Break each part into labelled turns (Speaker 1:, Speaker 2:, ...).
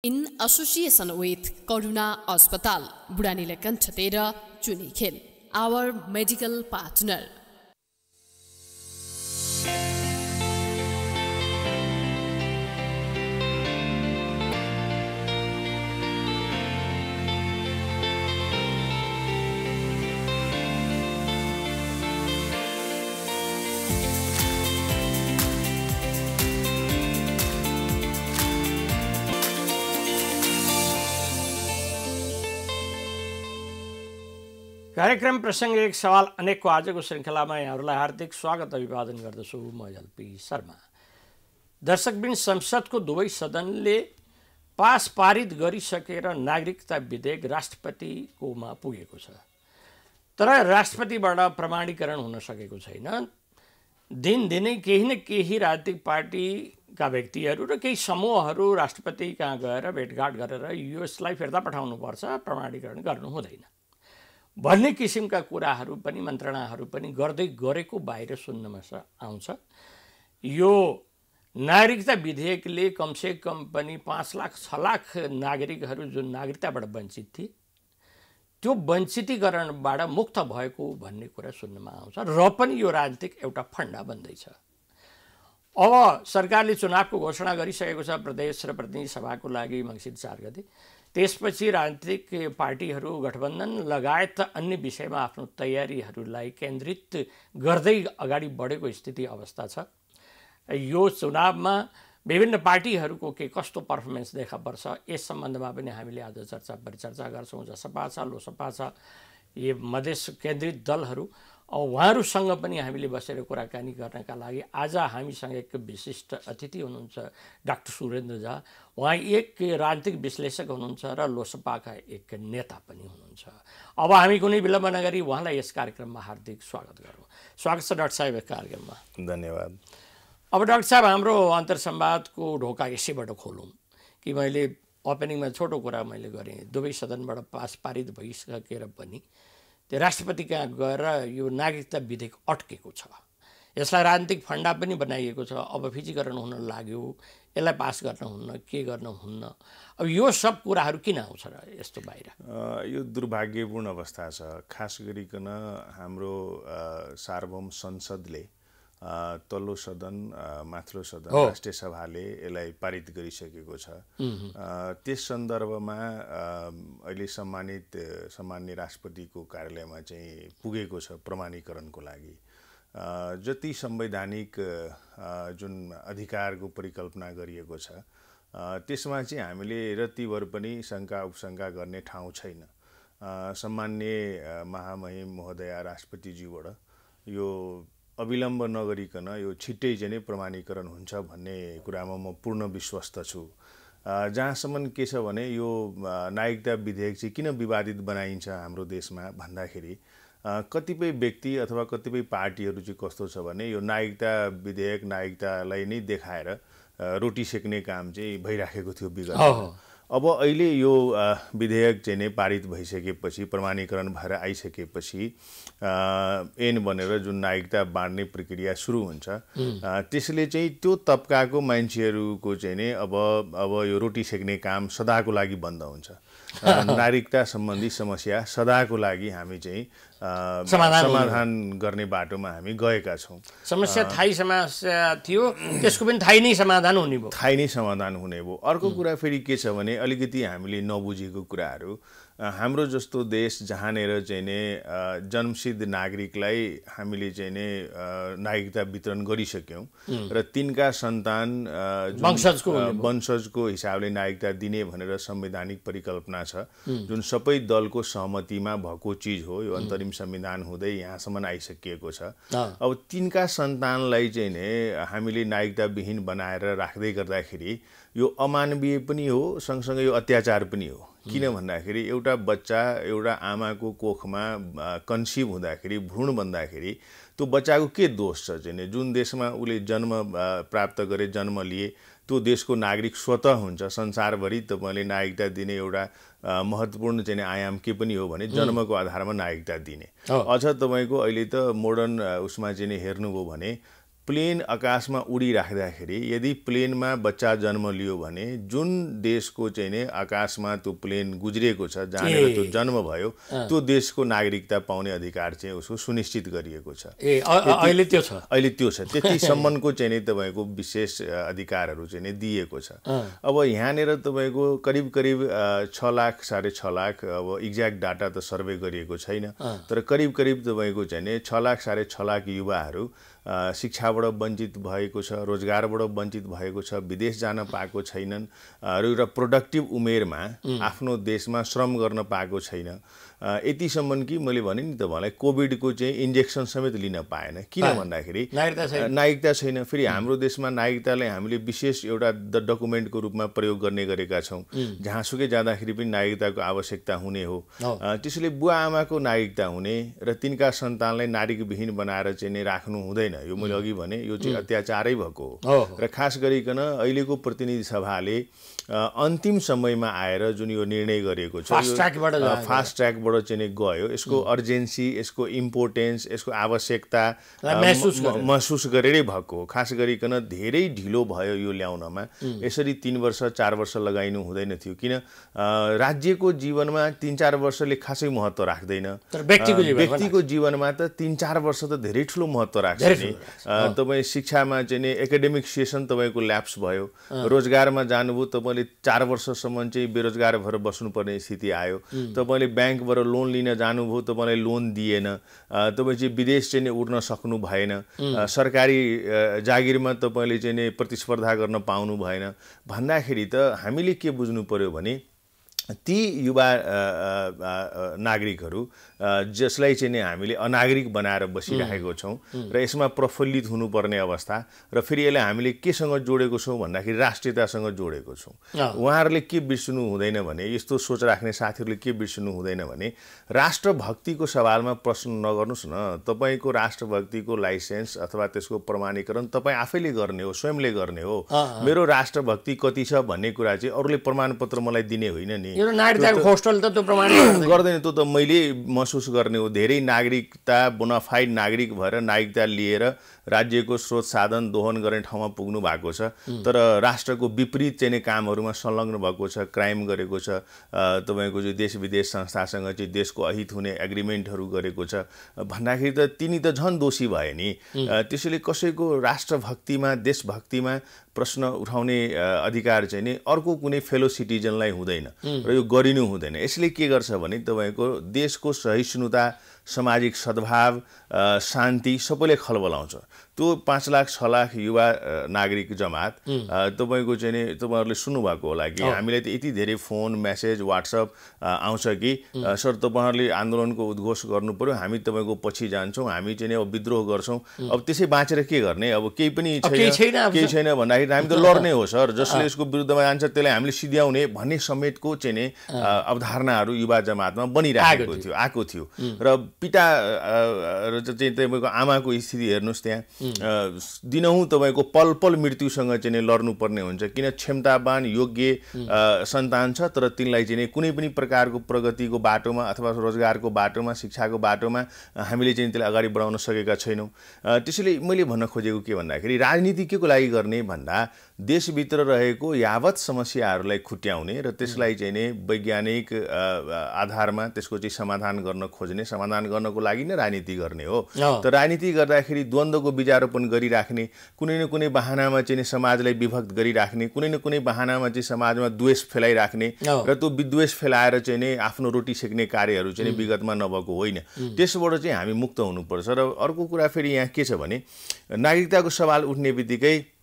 Speaker 1: In association with Karuna Hospital, Budanilakan Chatera, Chunikhel, our medical partner.
Speaker 2: कार्यक्रम प्रसंग एक सवाल अनेक को आजको श्रृंखलामा यहाँहरूलाई हार्दिक स्वागत अभिवादन गर्दछु म एलपी शर्मा। दर्शकबिन संसदको दुवै सदनले पास पारित गरिसकेर नागरिकता विधेयक राष्ट्रपतिकोमा पुगेको छ, तर राष्ट्रपतिबाट प्रमाणीकरण हुन सकेको छैन। दिनदिनै केही न केही राजनीतिक पार्टीका व्यक्तिहरू र केही समूहहरू राष्ट्रपति कहाँ गएर भेटघाट गरेर यसलाई फिर्ता पठाउनुपर्छ, प्रमाणीकरण गर्नु हुँदैन भन्ने किसिमका कुराहरू पनि मन्त्रणाहरू पनि गर्दै गरेको बाहिर सुन्नमा आउँछ। यो नागरिकता विधेयकले कमसे कम पनि 5 लाख 6 लाख नागरिकहरू जुन नागरिकताबाट वञ्चित थिए त्यो वञ्चितीकरणबाट मुक्त भएको भन्ने कुरा सुन्नमा आउँछ र पनि यो राजनीतिक एउटा फन्डा बन्दैछ। अब सरकारले चुनावको घोषणा गरिसकेको छ प्रदेश र प्रतिनिधि सभाको लागि मङ्सिर 4 गते। त्यसपछि राजनीतिक पार्टीहरू गठबन्धन लगायत अन्य विषयमा आफ्नो तयारीहरूलाई केन्द्रित गर्दै अगाडि बढेको स्थिति अवस्था छ। यो चुनावमा विभिन्न पार्टीहरूको के कस्तो पर्फर्मेन्स देखा पर्छ यस सम्बन्धमा पनि हामीले आज चर्चा परिचर्चा गर्छौँ। जसपा छ, लोसपा छ, यी मधेस केन्द्रित दलहरू उहाँहरूसँग पनि हामीले बसेर कुराकानी गर्नका लागि आज हामीसँग एक विशिष्ट अतिथि हुनुहुन्छ डाक्टर सुरेन्द्र झा। उहाँ एक राजनीतिक विश्लेषक हुनुहुन्छ र लोसपाका एक नेता पनि हुनुहुन्छ। अब हामी कुनै विलम्ब नगरी उहाँलाई यस कार्यक्रममा हार्दिक स्वागत गरौँ। स्वागत छ डाक्टर साहब कार्यक्रममा।
Speaker 3: धन्यवाद।
Speaker 2: अब डाक्टर साहब हाम्रो अन्तर्संवादको ढोका यसैबाट खोलौँ कि मैले ओपनिङमा छोटो कुरा मैले गरेँ, दुवै सदनबाट पास पारित भइसकेर पनि त्यो राष्ट्रपति कहाँ गएर यो नागरिकता विधेयक अड्केको छ। यसलाई राजनीतिक फन्डा पनि बनाइएको छ। अब फिजिकरण हुन लाग्यो, यसलाई पास गर्न हुन्न, के गर्न हुन्न। अब यो सब कुराहरू किन आउँछ र यस्तो बाहिर?
Speaker 3: यो दुर्भाग्यपूर्ण अवस्था छ। खास गरिकन हाम्रो सार्वभौम संसदले तल्लो सदन माथिल्लो सदन राष्ट्रिय सभाले यसलाई पारित गरिसकेको छ। त्यस सन्दर्भमा अहिले सम्मान्य राष्ट्रपतिको कार्यालयमा चाहिँ पुगेको छ प्रमाणीकरणको लागि। जति संवैधानिक जुन अधिकारको परिकल्पना गरिएको छ त्यसमा चाहिँ हामीले रतिभर पनि शङ्का उपशङ्का गर्ने ठाउँ छैन। सम्मान्य महामहिम महोदया राष्ट्रपतिज्यूबाट यो अविलम्ब नगरिकन यो छिट्टै चाहिँ नै प्रमाणीकरण हुन्छ भन्ने कुरामा म पूर्ण विश्वस्त छु। जहाँसम्म के छ भने यो नागरिकता विधेयक चाहिँ किन विवादित बनाइन्छ हाम्रो देशमा भन्दाखेरि कतिपय व्यक्ति अथवा कतिपय पार्टीहरू चाहिँ कस्तो छ भने यो नागरिकता विधेयक नागरिकतालाई नै देखाएर रोटी सेक्ने काम चाहिँ भइराखेको थियो विगतमा। अब अहिले यो विधेयक चाहिँ नै पारित भइसकेपछि प्रमाणीकरण भएर आइसकेपछि ऐन बनेर जुन नागरिकता बाँड्ने प्रक्रिया सुरु हुन्छ त्यसले चाहिँ त्यो तबकाको मान्छेहरूको चाहिँ नै अब यो रोटी सेक्ने काम सदाको लागि बन्द हुन्छ। नागरिकता सम्बन्धी समस्या सदाको लागि हामी चाहिँ समाधान गर्ने बाटोमा हामी गएका छौँ।
Speaker 2: समस्या थाई समस्या थियो, त्यसको पनि थाई नै समाधान हुने भयो।
Speaker 3: थाई नै समाधान हुने भयो। अर्को कुरा फेरि के छ भने अलिकति हामीले नबुझेको कुराहरू, हाम्रो जस्तो देश जहाँनिर चाहिँ नै जन्मसिद्ध नागरिकलाई हामीले चाहिँ नै नागरिकता वितरण गरिसक्यौँ र तिनका सन्तान वंशजको हिसाबले नागरिकता दिने भनेर संवैधानिक परिकल्पना छ, जुन सबै दलको सहमतिमा भएको चिज हो। यो अन्तरिम संविधान हुँदै यहाँसम्म आइसकिएको छ। अब तिनका सन्तानलाई चाहिँ नै हामीले नागरिकता विहीन बनाएर राख्दै गर्दाखेरि यो अमानवीय पनि हो, सँगसँगै यो अत्याचार पनि हो। किन भन्दाखेरि एउटा बच्चा एउटा आमाको कोखमा कन्सिभ हुँदाखेरि भ्रूण बन्दाखेरि त्यो बच्चाको के दोष छ चाहिँ जुन देशमा उसले जन्म प्राप्त गरे जन्म लिए त्यो देशको नागरिक स्वतः हुन्छ। संसारभरि तपाईँले नागरिकता दिने एउटा महत्त्वपूर्ण चाहिँ आयाम के पनि हो भने जन्मको आधारमा नागरिकता दिने। अझ तपाईँको अहिले त मोडर्न उसमा चाहिँ हेर्नुभयो भने प्लेन आकाशमा उडिराख्दाखेरि यदि प्लेनमा बच्चा जन्म लियो भने जुन देशको चाहिँ नि आकाशमा त्यो प्लेन गुज्रिएको छ जहाँनिर त्यो जन्म भयो त्यो देशको नागरिकता पाउने अधिकार चाहिँ उसको सुनिश्चित गरिएको छ।
Speaker 2: अहिले
Speaker 3: त्यो छ त्यतिसम्मको चाहिँ नि तपाईँको विशेष अधिकारहरू चाहिँ नि दिएको छ। अब यहाँनिर तपाईँको करिब 6 लाख 6.5 लाख अब एक्ज्याक्ट डाटा त सर्वे गरिएको छैन तर करिब तपाईँको चाहिँ नि 6 लाख 6.5 लाख युवाहरू शिक्षाबाट वञ्चित भएको छ, रोजगारबाट वञ्चित भएको छ, विदेश जान पाएको छैनन् र प्रोडक्टिभ उमेरमा आफ्नो देशमा श्रम गर्न पाएको छैन। यतिसम्म कि मैले भने नि तपाईँलाई कोभिडको चाहिँ इन्जेक्सन समेत लिन पाएन। किन भन्दाखेरि नागरिकता छैन। फेरि हाम्रो देशमा नागरिकतालाई हामीले विशेष एउटा डकुमेन्टको रूपमा प्रयोग गर्ने गरेका छौँ जहाँसुकै जाँदाखेरि पनि नागरिकताको आवश्यकता हुने हो। त्यसैले बुवा आमाको नागरिकता हुने र तिनका सन्तानलाई नागरिकविहीन बनाएर चाहिँ नै राख्नु हुँदैन। यो मैले अघि भने यो चाहिँ अत्याचारै भएको हो र खास गरिकन अहिलेको प्रतिनिधि सभाले अन्तिम समयमा आएर जुन यो निर्णय गरेको छ फास्ट ट्र्याकबाट चाहिँ गयो। यसको अर्जेन्सी, यसको इम्पोर्टेन्स, यसको आवश्यकता महसुस गरेरै भएको। खास गरिकन धेरै ढिलो भयो यो ल्याउनमा। यसरी 3 वर्ष 4 वर्ष लगाइनु हुँदैन थियो। किन राज्यको जीवनमा 3-4 वर्षले खासै महत्त्व राख्दैन, व्यक्तिको जीवनमा त 3-4 वर्ष त धेरै ठुलो महत्त्व राख्छ नि। तपाईँ शिक्षामा चाहिँ नि एकाडेमिक सेसन तपाईँको ल्याप्स भयो, रोजगारमा जानुभयो तपाईँले 4 वर्षसम्म चाहिँ बेरोजगार भएर बस्नुपर्ने स्थिति आयो। तपाईँले ब्याङ्कबाट लोन लिन जानुभयो, तपाईँलाई लोन दिएन, तपाईँ चाहिँ विदेश चाहिँ उड्न सक्नु भएन, सरकारी जागिरमा तपाईँले चाहिँ प्रतिस्पर्धा गर्न पाउनु भएन भन्दाखेरि त हामीले के बुझ्नु पर्यो भने ती युवा नागरिकहरू जसलाई चाहिँ नि हामीले अनागरिक बनाएर बसिरहेको छौँ र यसमा प्रफुल्लित हुनुपर्ने अवस्था र फेरि यसलाई हामीले केसँग जोडेको छौँ भन्दाखेरि राष्ट्रियतासँग जोडेको छौँ। उहाँहरूले के बिर्सनु हुँदैन भने, यस्तो सोच राख्ने साथीहरूले के बिर्सनु हुँदैन भने राष्ट्रभक्तिको सवालमा प्रश्न नगर्नुहोस् न। तपाईँको राष्ट्रभक्तिको लाइसेन्स अथवा त्यसको प्रमाणीकरण तपाईँ आफैले गर्ने हो, स्वयंले गर्ने हो। मेरो राष्ट्रभक्ति कति छ भन्ने कुरा चाहिँ अरूले प्रमाणपत्र मलाई दिने होइन नि। गर्दैन, त्यो त मैले महसुस गर्ने हो। धेरै नागरिकता बोनाफाइड नागरिक भएर नागरिकता लिएर राज्यको स्रोत साधन दोहन गर्ने ठाउँमा पुग्नु भएको छ तर राष्ट्रको विपरीत चाहिँ कामहरूमा संलग्न भएको छ, क्राइम गरेको छ, तपाईँको जो देश विदेश संस्थासँग चाहिँ देशको अहित हुने एग्रिमेन्टहरू गरेको छ भन्दाखेरि त तिनी त झन् दोषी भए नि। त्यसैले कसैको राष्ट्रभक्तिमा देशभक्तिमा प्रश्न उठाउने अधिकार चाहिँ नि अर्को कुनै फेलो सिटिजनलाई हुँदैन र यो गरिनु हुँदैन। यसले के गर्छ भने तपाईँको देशको सहिष्णुता, सामाजिक सद्भाव, शान्ति सबैले खलबलाउँछ। त्यो 5 लाख 6 लाख युवा नागरिक जमात तपाईँको चाहिँ नि तपाईँहरूले सुन्नुभएको होला कि हामीलाई त यति धेरै फोन, मेसेज, व्हाट्सएप आउँछ कि सर तपाईँहरूले आन्दोलनको उद्घोष गर्नु पर्यो, हामी तपाईँको पछि जान्छौँ, हामी चाहिँ अब विद्रोह गर्छौँ। अब त्यसै बाँचेर के गर्ने? अब केही पनि छैन भन्दाखेरि हामी त लड्ने हो सर, जसले यसको विरुद्धमा जान्छ त्यसलाई हामीले सिध्याउने भन्ने समेतको चाहिँ नि अवधारणाहरू युवा जमातमा आएको थियो र पिता र चाहिँ तपाईँको आमाको स्थिति हेर्नुहोस्, त्यहाँ दिनहुँ तपाईँको पल पल मृत्युसँग चाहिँ लड्नुपर्ने हुन्छ। किन क्षमतावान योग्य सन्तान छ तर तिनलाई चाहिँ कुनै पनि प्रकारको प्रगतिको बाटोमा अथवा रोजगारको बाटोमा, शिक्षाको बाटोमा हामीले चाहिँ त्यसलाई अगाडि बढाउन सकेका छैनौँ। त्यसैले मैले भन्न खोजेको के भन्दाखेरि राजनीति के को लागि गर्ने भन्दा देशभित्र रहेको यावत समस्याहरूलाई खुट्याउने र त्यसलाई चाहिँ नै वैज्ञानिक आधारमा त्यसको चाहिँ समाधान गर्न खोज्ने, समाधान गर्नको लागि नै राजनीति गर्ने हो। त राजनीति गर्दाखेरि द्वन्द्वको बीजारोपण गरिराख्ने, कुनै न कुनै बहानामा चाहिँ समाजलाई विभक्त गरिराख्ने, कुनै न कुनै बहानामा चाहिँ समाजमा द्वेष फैलाइराख्ने र त्यो विद्वेष फैलाएर चाहिँ नै आफ्नो रोटी सेक्ने कार्यहरू चाहिँ विगतमा नभएको होइन। त्यसबाट चाहिँ हामी मुक्त हुनुपर्छ। र अर्को कुरा फेरि यहाँ के छ भने नागरिकताको सवाल उठ्ने बित्तिकै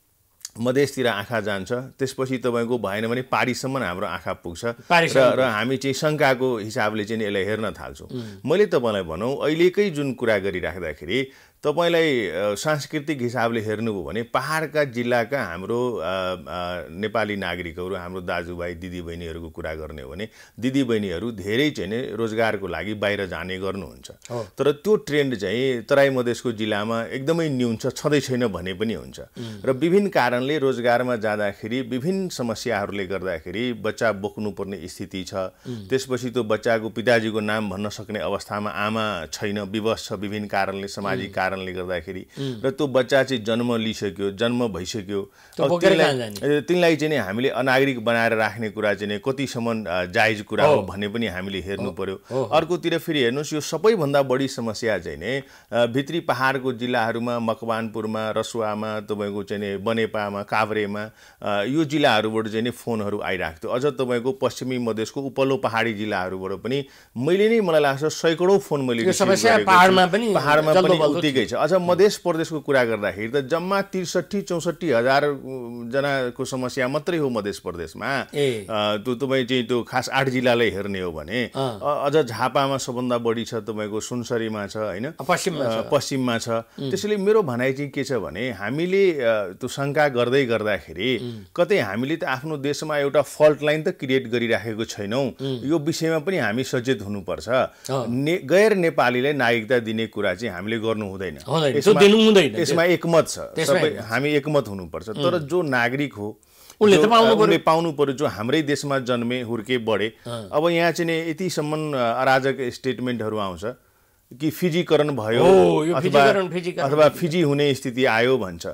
Speaker 3: मधेसतिर आँखा जान्छ, त्यसपछि तपाईँको भएन भने पारीसम्म हाम्रो आँखा पुग्छ र हामी चाहिँ शङ्काको हिसाबले चाहिँ यसलाई हेर्न थाल्छौँ। मैले तपाईँलाई भनौँ अहिलेकै जुन कुरा गरिराख्दाखेरि तपाईलाई सांस्कृतिक हिसाबले हेर्नुभयो भने पहाडका जिल्लाका हाम्रो नेपाली नागरिकहरू, हाम्रो दाजुभाइ दिदीबहिनीहरूको कुरा गर्ने हो भने दिदीबहिनीहरू धेरै चाहिँ नै रोजगारको लागि बाहिर जाने गर्नुहुन्छ। तर त्यो ट्रेन्ड चाहिँ तराई मधेसको जिल्लामा एकदमै न्यून छ, छँदै छैन भने पनि हुन्छ। र विभिन्न कारणले रोजगारमा जाँदाखेरि विभिन्न समस्याहरूले गर्दाखेरि बच्चा बोक्नुपर्ने स्थिति छ। त्यसपछि त्यो बच्चाको पिताजीको नाम भन्न सक्ने अवस्थामा आमा छैन, विवश छ, विभिन्न कारणले, सामाजिक कारण कारणले गर्दाखेरि र त्यो बच्चा चाहिँ जन्म भइसक्यो तिनलाई चाहिँ हामीले अनागरिक बनाएर राख्ने कुरा चाहिँ कतिसम्म जायज कुरा हो भन्ने पनि हामीले हेर्नु पर्यो। अर्कोतिर फेरि हेर्नुहोस् यो सबैभन्दा बढी समस्या चाहिँ नि भित्री पहाडको जिल्लाहरूमा मकवानपुरमा, रसुवामा, तपाईँको चाहिँ बनेपामा, काभ्रेमा यो जिल्लाहरूबाट चाहिँ फोनहरू आइरहेको थियो। अझ तपाईँको पश्चिमी मधेसको उपल्लो पहाडी जिल्लाहरूबाट पनि मलाई लाग्छ सैकडौँ फोन मैले
Speaker 2: पहाडमा पनि
Speaker 3: उत्तिकै छ। अझ मधेस प्रदेशको कुरा गर्दाखेरि त जम्मा 63-64 हजार जनाको समस्या मात्रै हो मधेस प्रदेशमा। त्यो तपाईँ चाहिँ त्यो खास 8 जिल्लालाई हेर्ने हो भने अझ झापामा सबभन्दा बढी छ, तपाईँको सुनसरीमा छ, होइन पश्चिममा छ। त्यसैले मेरो भनाइ चाहिँ के छ भने हामीले त्यो शङ्का गर्दाखेरि कतै हामीले त आफ्नो देशमा एउटा फल्ट लाइन त क्रिएट गरिराखेको छैनौँ। यो विषयमा पनि हामी सचेत हुनुपर्छ। गैर नेपालीलाई नागरिकता दिने कुरा चाहिँ हामीले गर्नु हुँदैन, यसमा एकमत छ, सबै हामी एकमत हुनुपर्छ। तर जो नागरिक हो उनले पाउनु पर्यो, जो हाम्रै देशमा जन्मे हुर्के बढे। अब यहाँ चाहिँ यतिसम्म अराजक स्टेटमेन्टहरू आउँछ कि फिजीकरण भयो अथवा फिजी हुने स्थिति आयो भन्छ।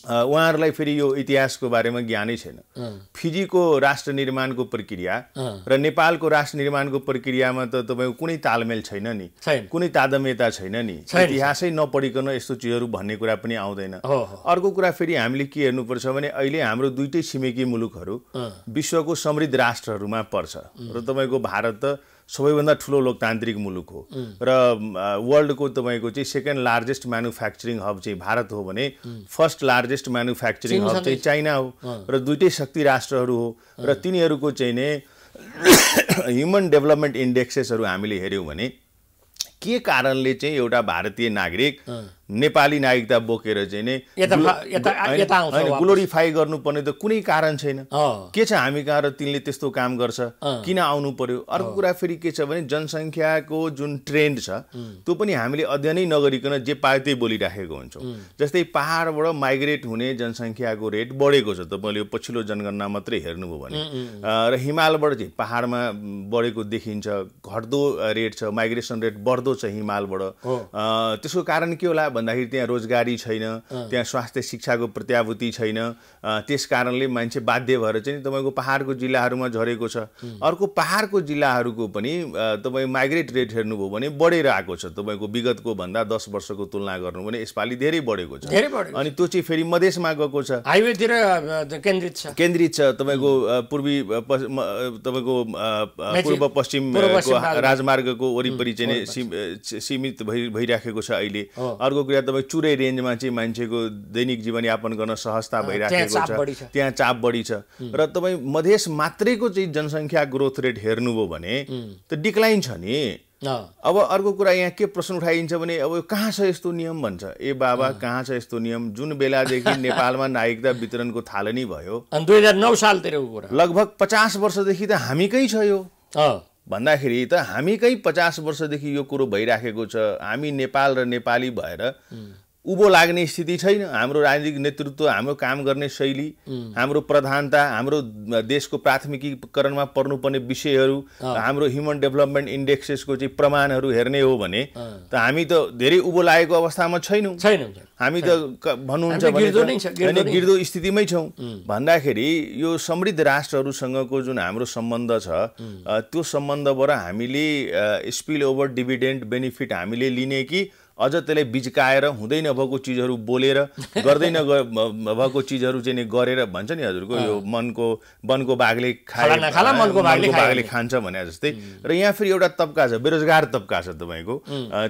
Speaker 3: उहाँहरूलाई फेरि यो इतिहासको बारेमा ज्ञानै छैन। फिजीको राष्ट्र निर्माणको प्रक्रिया र नेपालको राष्ट्र निर्माणको प्रक्रियामा त तपाईँको कुनै तालमेल छैन नि, कुनै तादम्यता छैन नि। इतिहासै नपढिकन यस्तो चिजहरू भन्ने कुरा पनि आउँदैन। अर्को कुरा फेरि हामीले के हेर्नुपर्छ भने अहिले हाम्रो दुईटै छिमेकी मुलुकहरू विश्वको समृद्ध राष्ट्रहरूमा पर्छ र तपाईँको भारत त सबैभन्दा ठुलो लोकतान्त्रिक मुलुक हो र वर्ल्डको तपाईँको चाहिँ सेकेन्ड लार्जेस्ट म्यानुफ्याक्चरिङ हब चाहिँ भारत हो भने फर्स्ट लार्जेस्ट म्यानुफ्याक्चरिङ हब चाहिँ चाइना हो र दुईटै शक्ति राष्ट्रहरू हो र तिनीहरूको चाहिँ नै ह्युमन डेभलपमेन्ट इन्डेक्सेसहरू हामीले हेऱ्यौँ भने के कारणले चाहिँ एउटा भारतीय नागरिक नेपाली नागरिकता बोकेर चाहिँ नै ग्लोरिफाई गर्नुपर्ने त कुनै कारण छैन। के छ हामी कहाँ र तिनले त्यस्तो काम गर्छ, किन आउनु पर्यो? अर्को कुरा फेरि के छ भने जनसङ्ख्याको जुन ट्रेन्ड छ त्यो पनि हामीले अध्ययनै नगरिकन जे पायो त्यही बोलिराखेको हुन्छौँ। जस्तै पहाडबाट माइग्रेट हुने जनसङ्ख्याको रेट बढेको छ, तपाईँले पछिल्लो जनगणना मात्रै हेर्नुभयो भने, र हिमालबाट चाहिँ पहाडमा बढेको देखिन्छ, घट्दो रेट छ, माइग्रेसन रेट बढ्दो छ हिमालबाट। त्यसको कारण के होला भन्दाखेरि त्यहाँ रोजगारी छैन, त्यहाँ स्वास्थ्य शिक्षाको प्रत्याभूति छैन, त्यस कारणले मान्छे बाध्य भएर चाहिँ तपाईँको पहाडको जिल्लाहरूमा झरेको छ। अर्को पहाडको जिल्लाहरूको पनि तपाईँ माइग्रेट रेट हेर्नुभयो भने बढेर आएको छ, तपाईँको विगतको भन्दा 10 वर्षको तुलना गर्नु भने यसपालि धेरै बढेको छ। अनि त्यो चाहिँ फेरि मधेसमा गएको छ,
Speaker 2: हाइवेतिर
Speaker 3: केन्द्रित छ, तपाईँको पूर्वी तपाईँको पूर्व पश्चिमको राजमार्गको वरिपरि चाहिँ सीमित भइराखेको छ अहिले। अर्को कुरा तपाईँ चुरे रेन्जमा चाहिँ मान्छेको दैनिक जीवनयापन गर्न सहजता भइराखेको छ, त्यहाँ चाप बढी छ। र तपाईँ मधेस मात्रैको चाहिँ जनसङ्ख्या ग्रोथ रेट हेर्नुभयो भने त डिक्लाइन छ नि। अब अर्को कुरा यहाँ के प्रश्न उठाइन्छ भने अब कहाँ छ यस्तो नियम भन्छ। ए बाबा, कहाँ छ यस्तो नियम? जुन बेलादेखि नेपालमा नागरिकता वितरणको थालनी भयो
Speaker 2: 2009 सालतिर
Speaker 3: लगभग 50 वर्षदेखि त हामीकै छ यो भन्दाखेरि त हामीकै 50 वर्षदेखि यो कुरो भइराखेको छ। हामी नेपाल र नेपाली भएर उभो लाग्ने स्थिति छैन। हाम्रो राजनीतिक नेतृत्व, हाम्रो काम गर्ने शैली, हाम्रो प्रधानता, हाम्रो देशको प्राथमिकीकरणमा पर्नुपर्ने विषयहरू, हाम्रो ह्युमन डेभलपमेन्ट इन्डेक्सेसको चाहिँ प्रमाणहरू हेर्ने हो भने त हामी त धेरै उभो लागेको अवस्थामा छैनौँ। हामी त भन्नुहुन्छ भने गिर्दो स्थितिमै छौँ। भन्दाखेरि यो समृद्ध राष्ट्रहरूसँगको जुन हाम्रो सम्बन्ध छ त्यो सम्बन्धबाट हामीले स्पिल ओभर डिभिडेन्ड बेनिफिट हामीले लिने कि अझ त्यसलाई बिचकाएर हुँदै नभएको चिजहरू बोलेर, गर्दै नभएको चिजहरू चाहिँ गरेर भन्छ नि हजुरको यो वनको बाघले बाघले खान्छ भने जस्तै। र यहाँ फेरि एउटा तबका छ, बेरोजगार तबका छ तपाईँको।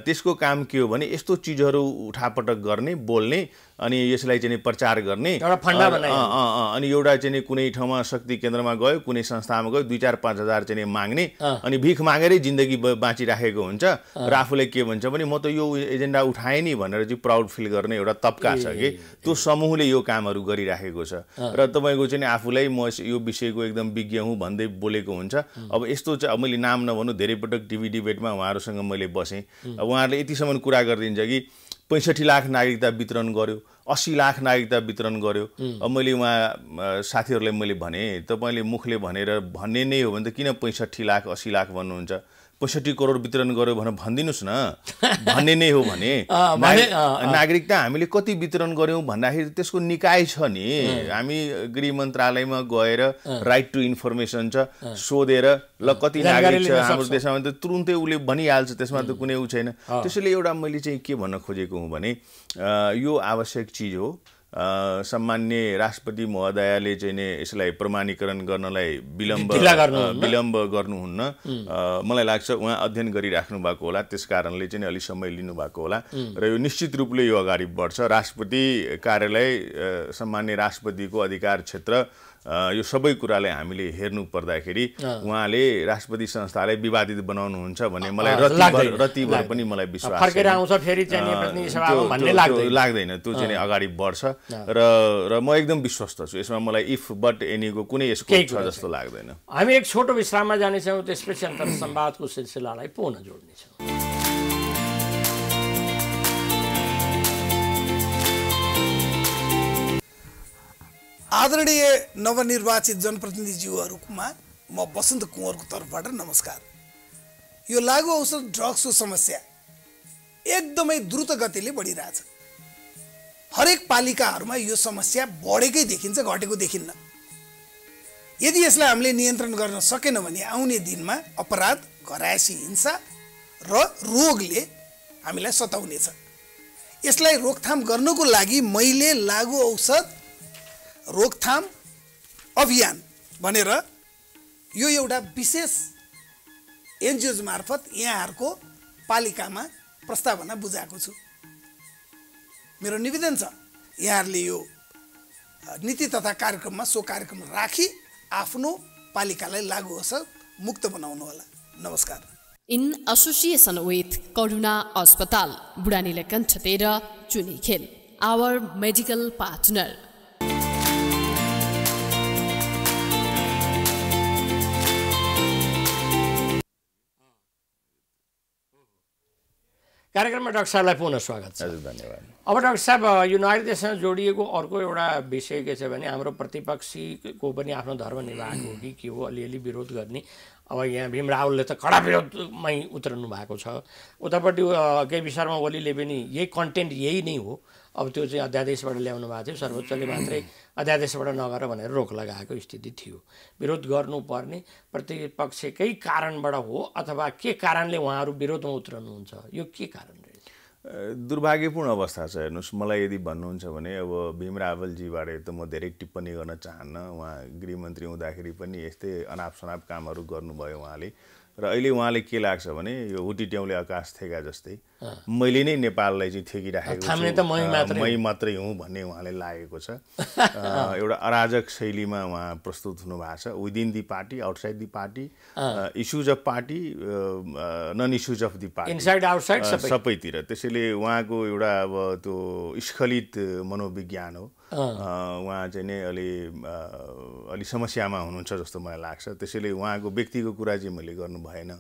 Speaker 3: त्यसको काम के हो भने यस्तो चिजहरू उठापटक गर्ने, बोल्ने, अनि यसलाई चाहिँ प्रचार गर्ने, अनि एउटा चाहिँ कुनै ठाउँमा शक्ति केन्द्रमा गयो, कुनै संस्थामा गयो, 2-4-5 हजार चाहिँ माग्ने, अनि भिख मागेरै जिन्दगी बाँचिराखेको हुन्छ। र आफूले के भन्छ भने म त यो एजेन्डा उठाएँ नि भनेर चाहिँ प्राउड फिल गर्ने एउटा तबका छ कि त्यो समूहले यो कामहरू गरिराखेको छ। र तपाईँको चाहिँ आफूलाई म यो विषयको एकदम विज्ञ हुँ भन्दै बोलेको हुन्छ। अब यस्तो चाहिँ मैले नाम नभन्नु, धेरै पटक टिभी डिबेटमा उहाँहरूसँग मैले बसेँ। अब उहाँहरूले यतिसम्म कुरा गरिदिन्छ कि 65 लाख नागरिकता वितरण गर्यो, 80 लाख नागरिकता वितरण गर्यो। अब मैले उहाँ साथीहरूलाई मैले भने, तपाईँले मुखले भन्ने नै हो भने त किन 65 लाख 80 लाख भन्नुहुन्छ? 65 करोड वितरण गर्यो भनेर भनिदिनुस् न भन्ने नै हो भने नागरिकता हामीले कति वितरण गर्यौं भन्दाखेरि त्यसको निकाय छ नि हामी गृह मन्त्रालयमा गएर राइट टु इन्फर्मेसन छ सोधेर ल कति नागरिक छ हाम्रो देशमा त तुरुन्तै उले भनिहाल्छ त्यसमा त कुनै उ छैन त्यसैले एउटा मैले चाहिँ के भन्न खोजेको हुँ भने यो आवश्यक चिज हो सम्माननीय राष्ट्रपति महोदयले चाहिँ नि यसलाई प्रमाणीकरण गर्नलाई विलम्ब गर्नुहुन्न मलाई लाग्छ उहाँ अध्ययन गरिराख्नु भएको होला त्यसकारणले चाहिँ अलि समय लिनु भएको होला र यो निश्चित रूपले यो अगाडि बढ्छ राष्ट्रपति कार्यालय सम्माननीय राष्ट्रपतिको अधिकार क्षेत्र यो सबै कुरालाई हामीले हेर्नु पर्दाखेरि उहाँले राष्ट्रपति संस्थालाई विवादित बनाउनुहुन्छ भने मलाई रतिभर पनि मलाई विश्वास
Speaker 2: फर्केर आउँछ फेरि चाहिँ प्रतिनिधि सभामा भन्ने
Speaker 3: लाग्दैन त्यो चाहिँ अगाडि बढ्छ र म एकदम विश्वस्त छु यसमा मलाई इफ बट एनीको कुनै यसको छ जस्तो लाग्दैन
Speaker 2: हामी एक छोटो विश्राममा जानेछौँ त्यसपछि अन्तर संवादको सिलसिलालाई पुनः जोड्नेछौँ
Speaker 4: आदरणीय नवनिर्वाचित जनप्रतिनिधिज्यूहरूमा म बसन्त कुँवरको तर्फबाट नमस्कार। यो लागु औषध ड्रग्सको समस्या एकदमै द्रुत गतिले बढिरहेछ। हरेक पालिकाहरूमा यो समस्या बढेकै देखिन्छ, घटेको देखिन्न। यदि यसलाई हामीले नियन्त्रण गर्न सकेन भने आउने दिनमा अपराध, घरायसी हिंसा र रोगले हामीलाई सताउनेछ। यसलाई रोकथाम गर्नको लागि मैले लागु औषध रोकथाम अभियान भनेर यो एउटा विशेष एनजिओज मार्फत यहाँहरूको पालिकामा प्रस्तावना बुझाएको छु। मेरो निवेदन छ यहाँहरूले यो नीति तथा कार्यक्रममा सो कार्यक्रम राखी आफ्नो पालिकालाई लागु औषध मुक्त बनाउनु होला। नमस्कार।
Speaker 1: इन एसोसिएसन विथ करुणा अस्पताल बुढानीले कण्ठतेर चुनिखेल आवर मेडिकल पार्टनर।
Speaker 2: कार्यक्रममा डाक्टर साहबलाई पुनः स्वागत छ।
Speaker 3: धन्यवाद।
Speaker 2: अब डाक्टर साहब यो नागरिक देशसँग जोडिएको अर्को एउटा विषय के छ भने हाम्रो प्रतिपक्षीको पनि आफ्नो धर्म निर्वाह हो कि के हो अलिअलि विरोध गर्ने। अब यहाँ भीम रावलले त कडा विरोधमै उत्रनु भएको छ, उतापट्टि केपी शर्मा ओलीले पनि यही कन्टेन्ट यही नै हो। अब त्यो चाहिँ अध्यादेशबाट ल्याउनु भएको थियो, सर्वोच्चले मात्रै अध्यादेशबाट नगर भनेर रोक लगाएको स्थिति थियो। विरोध गर्नुपर्ने प्रतिपक्षकै कारणबाट हो अथवा के कारणले उहाँहरू विरोधमा उत्रनुहुन्छ, यो के कारण रहेछ?
Speaker 3: दुर्भाग्यपूर्ण अवस्था छ। हेर्नुहोस्, मलाई यदि भन्नुहुन्छ भने अब भीम रावलजीबारे त म धेरै टिप्पणी गर्न चाहन्न। उहाँ गृहमन्त्री हुँदाखेरि पनि यस्तै अनाप शनाप कामहरू गर्नुभयो उहाँले, र अहिले उहाँले के लाग्छ भने यो हुटिट्याउले आकाश थेगा जस्तै मैले नै नेपाललाई चाहिँ थेकिराखेको छु, मै मात्रै हुँ भन्ने उहाँले लागेको छ। एउटा अराजक शैलीमा उहाँ प्रस्तुत हुनुभएको छ। Within the party, outside the party, issues of party, non issues of the party,
Speaker 2: inside outside
Speaker 3: सबैतिर। त्यसैले उहाँको एउटा अब त्यो स्खलित मनोविज्ञान हो। उहाँ चाहिँ नै अलि समस्यामा हुनुहुन्छ जस्तो मलाई लाग्छ। त्यसैले उहाँको व्यक्तिको कुरा चाहिँ मैले गर्नु भएन।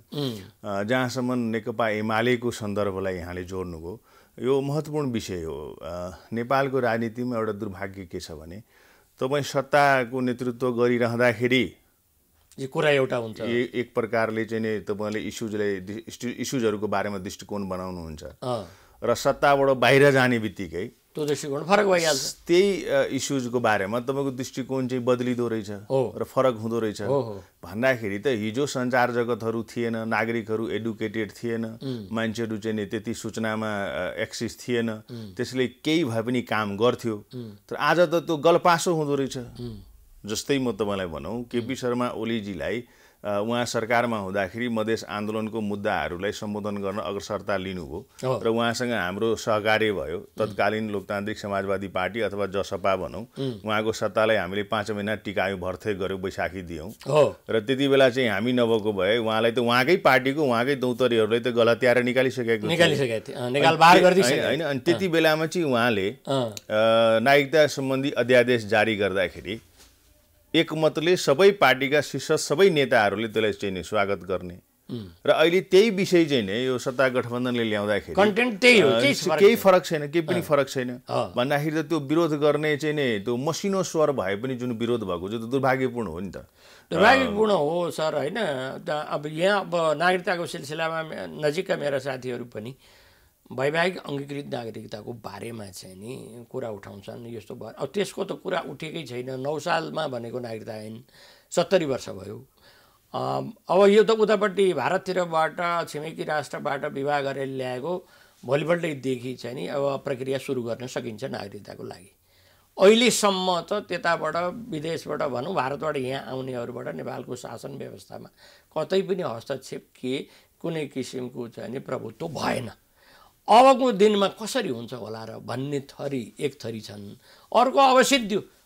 Speaker 3: जहाँसम्म नेकपा एमालेको सन्दर्भलाई यहाँले जोड्नुभयो, यो महत्त्वपूर्ण विषय हो। नेपालको राजनीतिमा एउटा दुर्भाग्य के छ भने तपाईँ सत्ताको नेतृत्व गरिरहँदाखेरि
Speaker 2: यो कुरा एउटा हुन्छ,
Speaker 3: एक प्रकारले चाहिँ नि तपाईँले इस्युजहरूको बारेमा दृष्टिकोण बनाउनुहुन्छ र सत्ताबाट बाहिर जाने बित्तिकै
Speaker 2: त्यो दृष्टिकोण फरक भइहाल्छ।
Speaker 3: त्यही इस्युजको बारेमा तपाईँको दृष्टिकोण चाहिँ बदलिँदो रहेछ र फरक हुँदो रहेछ भन्दाखेरि त हिजो सञ्चार जगतहरू थिएन, नागरिकहरू एडुकेटेड थिएन, मान्छेहरू चाहिँ त्यति सूचनामा एक्सेस थिएन, त्यसले केही भए पनि काम गर्थ्यो। तर आज त त्यो गलपासो हुँदो रहेछ। जस्तै म तपाईँलाई भनौँ, केपी शर्मा ओलीजीलाई उहाँ सरकारमा हुँदाखेरि मधेस आन्दोलनको मुद्दाहरूलाई सम्बोधन गर्न अग्रसरता लिनुभयो र उहाँसँग हाम्रो सहकार्य भयो। तत्कालीन लोकतान्त्रिक समाजवादी पार्टी अथवा जसपा भनौँ, उहाँको सत्तालाई हामीले 5 महिना टिकायौँ, भर्थे गऱ्यौँ, बैशाखी दियौँ। र त्यति बेला चाहिँ हामी नभएको भए उहाँलाई त उहाँकै पार्टीको उहाँकै दौतरीहरूलाई त गलत्याएर निकालिसकेको
Speaker 2: होइन।
Speaker 3: अनि त्यति बेलामा चाहिँ उहाँले नागरिकता सम्बन्धी अध्यादेश जारी गर्दाखेरि एकमतले सबै पार्टीका शीर्ष सबै नेताहरूले त्यसलाई चाहिँ स्वागत गर्ने र अहिले त्यही विषय चाहिँ नै यो सत्ता गठबन्धनले ल्याउँदाखेरि
Speaker 2: कन्टेन्ट त्यही हो,
Speaker 3: केही फरक छैन, केही पनि फरक छैन भन्दाखेरि त त्यो विरोध गर्ने चाहिँ नै त्यो मसिनो स्वर भए पनि जुन विरोध भएको छ त्यो दुर्भाग्यपूर्ण हो नि त।
Speaker 2: दुर्भाग्यपूर्ण हो सर, होइन। अब यहाँ अब नागरिकताको सिलसिलामा नजिकका मेरा साथीहरू पनि वैवाहिक अङ्गीकृत नागरिकताको बारेमा चाहिँ नि कुरा उठाउँछन्। यस्तो भयो, अब त्यसको त कुरा उठेकै छैन। 9 सालमा भनेको नागरिकता ऐन 70 वर्ष भयो। अब यो त उतापट्टि भारततिरबाट छिमेकी राष्ट्रबाट विवाह गरेर ल्याएको भोलिपल्टैदेखि चाहिँ नि अब प्रक्रिया सुरु गर्न सकिन्छ नागरिकताको लागि। अहिलेसम्म त त्यताबाट विदेशबाट भनौँ भारतबाट यहाँ आउनेहरूबाट नेपालको शासन व्यवस्थामा कतै पनि हस्तक्षेप के कुनै किसिमको चाहिँ नि प्रभुत्व भएन। अबको दिनमा कसरी हुन्छ होला र भन्ने एक थरी छन्। अर्को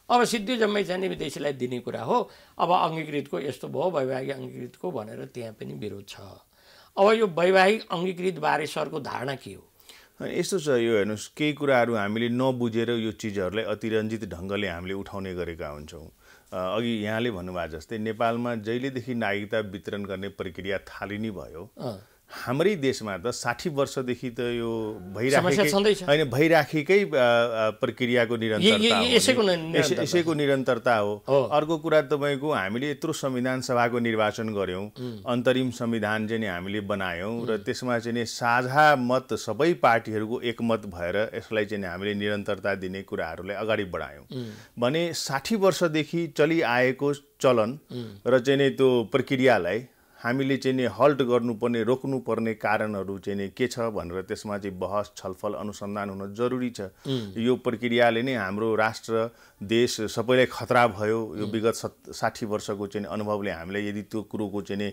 Speaker 2: अब सिद्धि जम्मै चाहिँ नि विदेशीलाई दिने कुरा हो। अब अङ्गीकृतको यस्तो भयो, वैवाहिक अङ्गीकृतको भनेर त्यहाँ पनि विरोध छ। अब यो वैवाहिक अङ्गीकृत बारे सरको धारणा के हो?
Speaker 3: यस्तो छ, यो हेर्नुहोस्, केही कुराहरू हामीले नबुझेर यो चिजहरूलाई अतिरञ्जित ढङ्गले हामीले उठाउने गरेका हुन्छौँ। अघि यहाँले भन्नुभएको जस्तै नेपालमा जहिलेदेखि नागरिकता वितरण गर्ने प्रक्रिया थालिने भयो, हाम्रै देशमा त 60 वर्षदेखि त यो भइराखेकै प्रक्रियाको यसैको निरन्तरता हो। अर्को कुरा तपाईँको हामीले यत्रो संविधान सभाको निर्वाचन गऱ्यौँ, अन्तरिम संविधान चाहिँ हामीले बनायौँ र त्यसमा चाहिँ साझा मत सबै पार्टीहरूको एकमत भएर यसलाई चाहिँ हामीले निरन्तरता दिने कुराहरूलाई अगाडि बढायौँ भने 60 वर्षदेखि चलिआएको चलन र चाहिँ त्यो प्रक्रियालाई हामीले चाहिँ नि हल्ट गर्नुपर्ने, रोक्नुपर्ने कारणहरू चाहिँ नि के छ भनेर त्यसमा चाहिँ बहस छलफल अनुसन्धान हुन जरुरी छ। यो प्रक्रियाले नै हाम्रो राष्ट्र देश सबैलाई खतरा भयो। यो विगत 60 वर्षको चाहिँ अनुभवले हामीलाई यदि त्यो कुरोको चाहिँ नि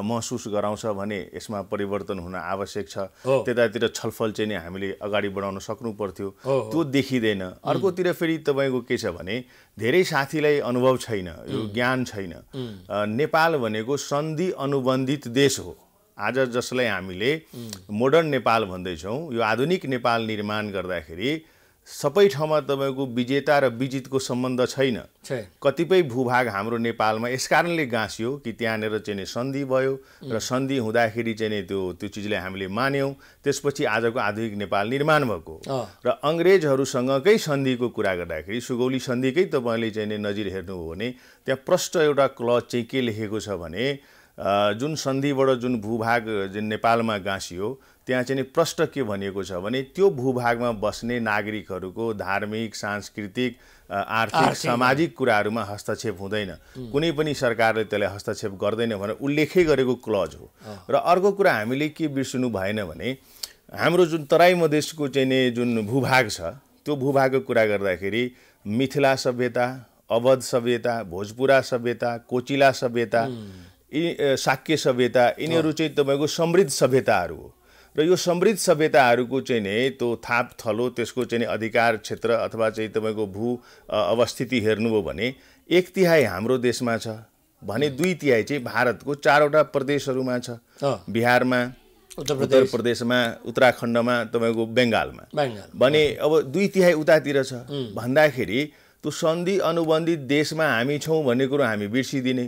Speaker 3: महसुस गराउँछ भने यसमा परिवर्तन हुन आवश्यक छ। त्यतातिर छलफल चाहिँ नि हामीले अगाडि बढाउन सक्नु पर्थ्यो, त्यो देखिँदैन। अर्कोतिर फेरि तपाईँको के छ भने धेरै साथीलाई अनुभव छैन, यो ज्ञान छैन। नेपाल भनेको सन्धि अनुबन्धित देश हो। आज जसलाई हामीले मोडर्न नेपाल भन्दैछौँ, यो आधुनिक नेपाल निर्माण गर्दाखेरि सबै ठाउँमा तपाईँको विजेता र विजितको सम्बन्ध छैन। कतिपय भूभाग हाम्रो नेपालमा यसकारणले गाँसियो कि त्यहाँनिर चाहिँ सन्धि भयो र सन्धि हुँदाखेरि चाहिँ त्यो चिजलाई हामीले मान्यौँ। त्यसपछि आजको आधुनिक नेपाल निर्माण भएको र अङ्ग्रेजहरूसँगकै सन्धिको कुरा गर्दाखेरि सुगौली सन्धिकै तपाईँले चाहिँ नजिर हेर्नुभयो भने त्यहाँ प्रष्ट एउटा क्लज चाहिँ के लेखेको छ भने जुन सन्धिबाट जुन भूभाग जुन नेपालमा गाँसियो त्यहाँ चाहिँ प्रष्ट के भनिएको छ भने त्यो भूभागमा बस्ने नागरिकहरूको धार्मिक, सांस्कृतिक, आर्थिक, सामाजिक कुराहरूमा हस्तक्षेप हुँदैन, कुनै पनि सरकारले त्यसलाई हस्तक्षेप गर्दैन भनेर उल्लेखै गरेको क्लज हो। र अर्को कुरा हामीले के बिर्सनु भएन भने हाम्रो जुन तराई मधेसको चाहिँ नि जुन भूभाग छ त्यो भूभागको कुरा गर्दाखेरि मिथिला सभ्यता, अवध सभ्यता, भोजपुरा सभ्यता, कोचिला सभ्यता, शाक्य सभ्यता, यिनीहरू चाहिँ तपाईँको समृद्ध सभ्यताहरू हो। र यो समृद्ध सभ्यताहरूको चाहिँ नि त्यो थाप थलो त्यसको चाहिँ अधिकार क्षेत्र अथवा चाहिँ तपाईँको भू अवस्थिति हेर्नुभयो भने 1/3 हाम्रो देशमा छ भने 2/3 चाहिँ भारतको 4वटा प्रदेशहरूमा छ। बिहारमा, उत्तर प्रदेशमा, उत्तराखण्डमा, तपाईँको बङ्गालमा भने अब 2/3 उतातिर छ भन्दाखेरि त्यो सन्धि अनुबन्धित देशमा हामी छौँ भन्ने कुरो हामी बिर्सिदिने।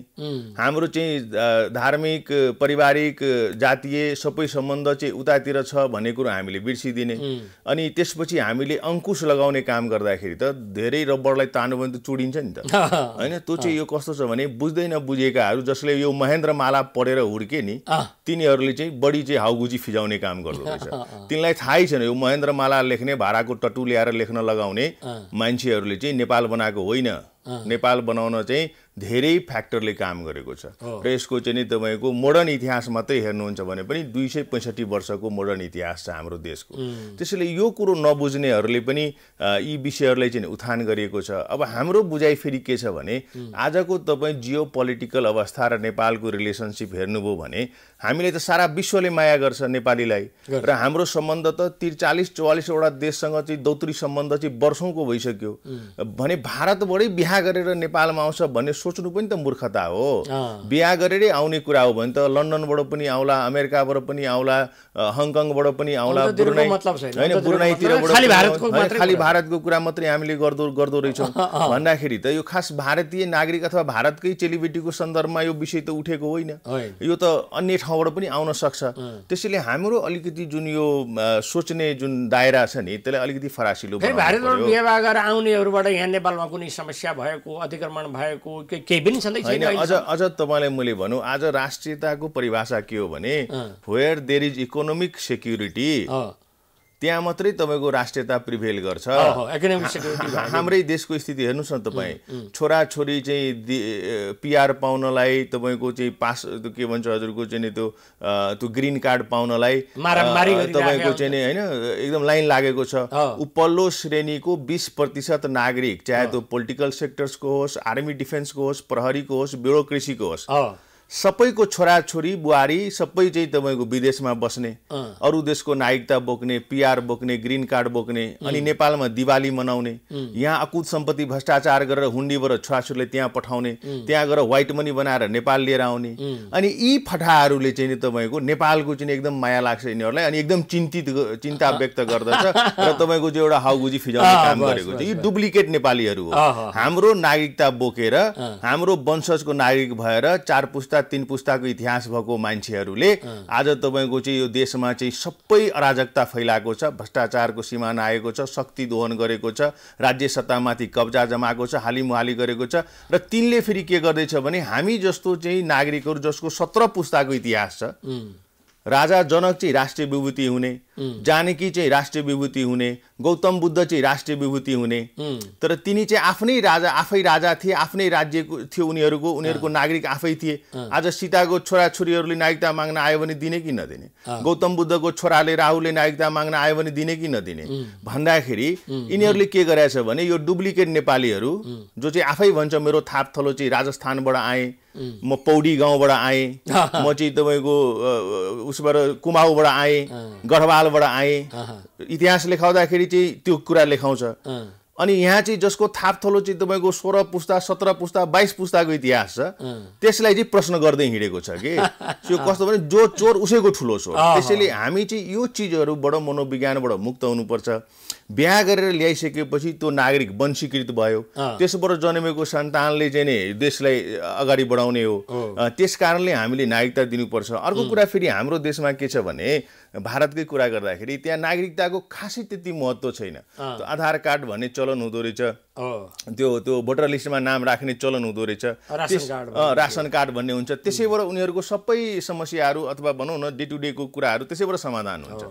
Speaker 3: हाम्रो चाहिँ धार्मिक, पारिवारिक, जातीय सबै सम्बन्ध चाहिँ उतातिर छ भन्ने कुरो हामीले बिर्सिदिने। अनि त्यसपछि हामीले अङ्कुश लगाउने काम गर्दाखेरि त धेरै रबरलाई तान्नु भने त चुडिन्छ नि त, होइन? त्यो चाहिँ यो कस्तो छ भने बुझ्दै नबुझेकाहरू जसले यो महेन्द्रमाला पढेर हुर्के नि तिनीहरूले चाहिँ बढी चाहिँ हाउगुजी फिजाउने काम गर्दो रहेछ। तिनलाई थाहै छैन यो महेन्द्रमाला लेख्ने, भाडाको टट्टु ल्याएर लेख्न लगाउने मान्छेहरूले चाहिँ नेपाल बनाएको होइन। नेपाल बनाउन चाहिँ धेरै फ्याक्टरले काम गरेको छ र यसको चाहिँ नि तपाईँको मोडर्न इतिहास मात्रै हेर्नुहुन्छ भने पनि 265 वर्षको मोडर्न इतिहास छ हाम्रो देशको। त्यसैले यो कुरो नबुझ्नेहरूले पनि यी विषयहरूलाई चाहिँ उत्थान गरिएको छ। अब हाम्रो बुझाइ फेरि के छ भने आजको तपाईँ जियो पोलिटिकल अवस्था र नेपालको रिलेसनसिप हेर्नुभयो भने हामीले त सारा विश्वले माया गर्छ नेपालीलाई र हाम्रो सम्बन्ध त 43-44 वटा देशसँग चाहिँ दौत्री सम्बन्ध चाहिँ वर्षौँको भइसक्यो भने भारतबाटै बिहा बिहा गरेर नेपालमा आउँछ भन्ने सोच्नु पनि त मूर्खता हो। बिहा गरेरै आउने कुरा हो भने त लन्डनबाट पनि आउला, अमेरिकाबाट पनि आउला, हङकङबाट पनि आउला, ब्रुनाई होइन ब्रुनाईतिरबाट खालि भारतको कुरा मात्रै हामीले गर्दो रहेछौँ भन्दाखेरि त यो खास भारतीय नागरिक अथवा भारतकै चेलीबेटीको सन्दर्भमा यो विषय त उठेको होइन, यो त अन्य ठाउँबाट पनि आउन सक्छ। त्यसैले हाम्रो अलिकति जुन यो सोच्ने जुन दायरा छ नि त्यसलाई अलिकति फरासिलो बनाउनु पर्यो।
Speaker 2: भारतबाट बिहा गरेर आउनेहरूबाट यहाँ नेपालमा कुनै समस्या भएको, अतिक्रमण भएको केही पनि छैन।
Speaker 3: अझ तपाईँलाई मैले भनौँ आज राष्ट्रियताको परिभाषा के हो भने where there is economic security त्यहाँ मात्रै तपाईँको राष्ट्रियता प्रिभेल गर्छ। हाम्रै देशको स्थिति हेर्नुहोस् न तपाईँ, छोराछोरी चाहिँ पिआर पाउनलाई तपाईँको चाहिँ पास के भन्छ हजुरको चाहिँ त्यो ग्रिन कार्ड पाउनलाई तपाईँको चाहिँ नि होइन एकदम लाइन लागेको छ। उपल्लो श्रेणीको 20% नागरिक, चाहे त्यो पोलिटिकल सेक्टर्सको होस्, आर्मी डिफेन्सको होस्, प्रहरीको होस्, ब्युरोक्रेसीको होस्, सबैको छोराछोरी बुहारी सबै चाहिँ तपाईँको विदेशमा बस्ने, अरू देशको नागरिकता बोक्ने, पिआर बोक्ने, ग्रिन कार्ड बोक्ने, अनि नेपालमा दिवाली मनाउने, यहाँ अकुत सम्पत्ति भ्रष्टाचार गरेर हुन्डीबाट छोराछोरीले त्यहाँ पठाउने, त्यहाँ गएर व्हाइट मनी बनाएर नेपाल लिएर आउने। अनि यी फटाहरूले चाहिँ नि तपाईँको नेपालको चाहिँ एकदम माया लाग्छ यिनीहरूलाई, अनि एकदम चिन्ता व्यक्त गर्दछ र तपाईँको चाहिँ एउटा हाउगुजी फिजाउने काम गरेको छ। यी डुप्लिकेट नेपालीहरू हो। हाम्रो नागरिकता बोकेर हाम्रो वंशजको नागरिक भएर 4 पुस्ता 3 पुस्ताको इतिहास भएको मान्छेहरूले आज तपाईँको चाहिँ यो देशमा चाहिँ सबै अराजकता फैलाएको छ, भ्रष्टाचारको सिमाना आएको छ, शक्ति दोहन गरेको छ, राज्य सत्तामाथि कब्जा जमाएको छ, हालिमुहाली गरेको छ। र तिनले फेरि के गर्दैछ भने हामी जस्तो चाहिँ नागरिकहरू जसको 17 पुस्ताको इतिहास छ, राजा जनक चाहिँ राष्ट्रिय विभूति हुने, जानकी चाहिँ राष्ट्रिय विभूति हुने, गौतम बुद्ध चाहिँ राष्ट्रिय विभूति हुने, तर तिनी चाहिँ आफ्नै राजा थिए, आफ्नै राज्यको थियो, उनीहरूको नागरिक आफै थिए। आज सीताको छोराछोरीहरूले नागरिकता माग्न आयो भने दिने कि नदिने, गौतम बुद्धको छोराले राहुलले नागरिकता माग्न आयो भने दिने कि नदिने भन्दाखेरि यिनीहरूले के गरेछ भने यो डुप्लिकेट नेपालीहरू जो चाहिँ आफै भन्छ मेरो थाप थलो चाहिँ राजस्थानबाट आए, म पौडी गाउँबाट आएँ, म चाहिँ तपाईँको उसबाट कुमाऊबाट आएँ, गढवालबाट आएँ, इतिहास लेखाउँदाखेरि चाहिँ त्यो कुरा लेखाउँछ। अनि यहाँ चाहिँ जसको थाप थलो चाहिँ तपाईँको 16 पुस्ता 17 पुस्ता 22 पुस्ताको इतिहास छ त्यसलाई चाहिँ प्रश्न गर्दै हिँडेको छ कि त्यो कस्तो भने जो चोर उसैको ठुलो चोर। त्यसैले हामी चाहिँ यो चिजहरूबाट मनोविज्ञानबाट मुक्त हुनुपर्छ। बिहा गरेर ल्याइसकेपछि त्यो नागरिक वंशीकृत भयो, त्यसबाट जन्मेको सन्तानले चाहिँ नि देशलाई अगाडि बढाउने हो, त्यस कारणले हामीले नागरिकता दिनुपर्छ। अर्को कुरा फेरि हाम्रो देशमा के छ भने भारतकै कुरा गर्दाखेरि त्यहाँ नागरिकताको खासै त्यति महत्त्व छैन। त्यो आधार कार्ड भन्ने चलन हुँदो रहेछ, त्यो भोटर लिस्टमा नाम राख्ने चलन हुँदो रहेछ, रासन कार्ड भन्ने हुन्छ। त्यसैबाट उनीहरूको सबै समस्याहरू अथवा भनौँ न डे टु डेको कुराहरू त्यसैबाट समाधान हुन्छ।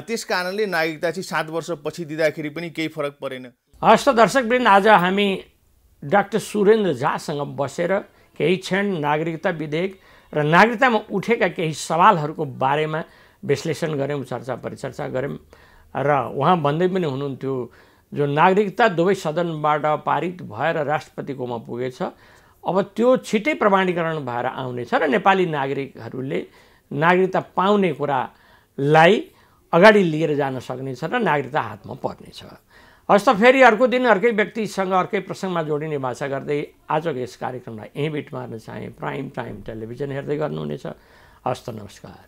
Speaker 3: त्यस कारणले नागरिकता चाहिँ 7 वर्षपछि दिँदाखेरि पनि केही फरक परेन।
Speaker 2: हस् त दर्शकवृन्द, आज हामी डाक्टर सुरेन्द्र झासँग बसेर केही क्षण नागरिकता विधेयक र नागरिकतामा उठेका केही सवालहरूको बारेमा विश्लेषण गऱ्यौँ, चर्चा परिचर्चा गऱ्यौँ। र उहाँ भन्दै पनि हुनुहुन्थ्यो जो नागरिकता दुवै सदनबाट पारित भएर राष्ट्रपतिकोमा पुगेछ, अब त्यो छिटै प्रमाणीकरण भएर आउनेछ र नेपाली नागरिकहरूले नागरिकता पाउने कुरालाई अगाडि लिएर जान सक्नेछ र नागरिकता हातमा पर्नेछ। हस् त फेरि अर्को दिन अर्कै व्यक्तिसँग अर्कै प्रसङ्गमा जोडिने भाषा गर्दै आजको यस कार्यक्रमलाई यहीँ बिट मार्न चाहे। प्राइम टाइम टेलिभिजन हेर्दै गर्नुहुनेछ। हस् त नमस्कार।